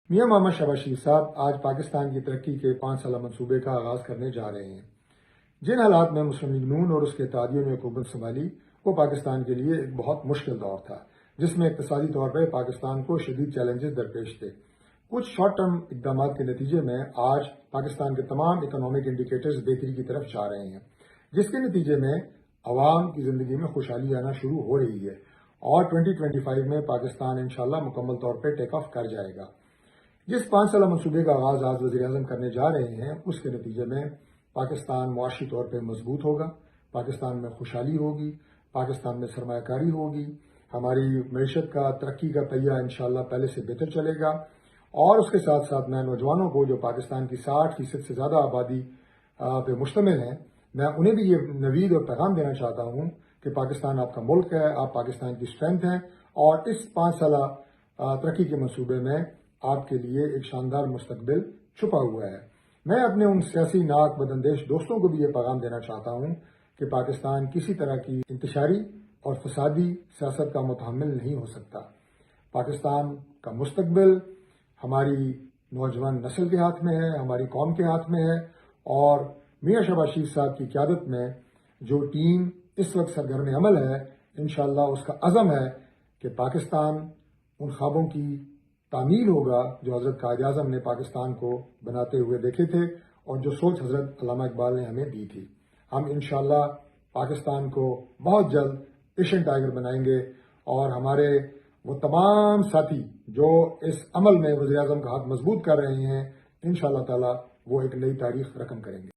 میاں محمد شہباز شریف صاحب آج پاکستان کی ترقی کے 5 سالہ منصوبے کا آغاز کرنے جا رہے ہیں۔ جن حالات میں مسلم لیگ نون اور اس کے اتحادیوں نے حکومت سنبھالی وہ پاکستان کے لیے ایک بہت مشکل دور تھا، جس میں اقتصادی طور پر پاکستان کو شدید چیلنجز درپیش تھے۔ کچھ شارٹ ٹرم اقدامات کے نتیجے میں آج پاکستان کے تمام اکنامک انڈیکیٹرز بہتری کی طرف جا رہے ہیں، جس کے نتیجے میں عوام کی زندگی میں خوشحالی آنا شروع ہو رہی ہے اور 2025 میں پاکستان انشاءاللہ مکمل طور پر ٹیک آف کر جائے گا۔ جس 5 سالہ منصوبے کا آغاز آج وزیر اعظم کرنے جا رہے ہیں، اس کے نتیجے میں پاکستان معاشی طور پہ مضبوط ہوگا، پاکستان میں خوشحالی ہوگی، پاکستان میں سرمایہ کاری ہوگی، ہماری معیشت کا ترقی کا پہیہ انشاءاللہ پہلے سے بہتر چلے گا، اور اس کے ساتھ ساتھ میں نوجوانوں کو جو پاکستان کی 60% سے زیادہ آبادی پہ مشتمل ہیں، میں انہیں بھی یہ نوید اور پیغام دینا چاہتا ہوں کہ پاکستان آپ کا ملک ہے، آپ پاکستان کی اسٹرینتھ ہیں، اور اس 5 سالہ ترقی کے منصوبے میں آپ کے لیے ایک شاندار مستقبل چھپا ہوا ہے۔ میں اپنے ان سیاسی ناک بداندیش دوستوں کو بھی یہ پیغام دینا چاہتا ہوں کہ پاکستان کسی طرح کی انتشاری اور فسادی سیاست کا متحمل نہیں ہو سکتا۔ پاکستان کا مستقبل ہماری نوجوان نسل کے ہاتھ میں ہے، ہماری قوم کے ہاتھ میں ہے، اور میاں شہباز شریف صاحب کی قیادت میں جو ٹیم اس وقت سرگرم عمل ہے، انشاءاللہ اس کا عزم ہے کہ پاکستان ان خوابوں کی تعمیل ہوگا جو حضرت قائد اعظم نے پاکستان کو بناتے ہوئے دیکھے تھے اور جو سوچ حضرت علامہ اقبال نے ہمیں دی تھی۔ ہم انشاءاللہ پاکستان کو بہت جلد ایشین ٹائیگر بنائیں گے، اور ہمارے وہ تمام ساتھی جو اس عمل میں وزیر اعظم کا ہاتھ مضبوط کر رہے ہیں، انشاءاللہ تعالی وہ ایک نئی تاریخ رقم کریں گے۔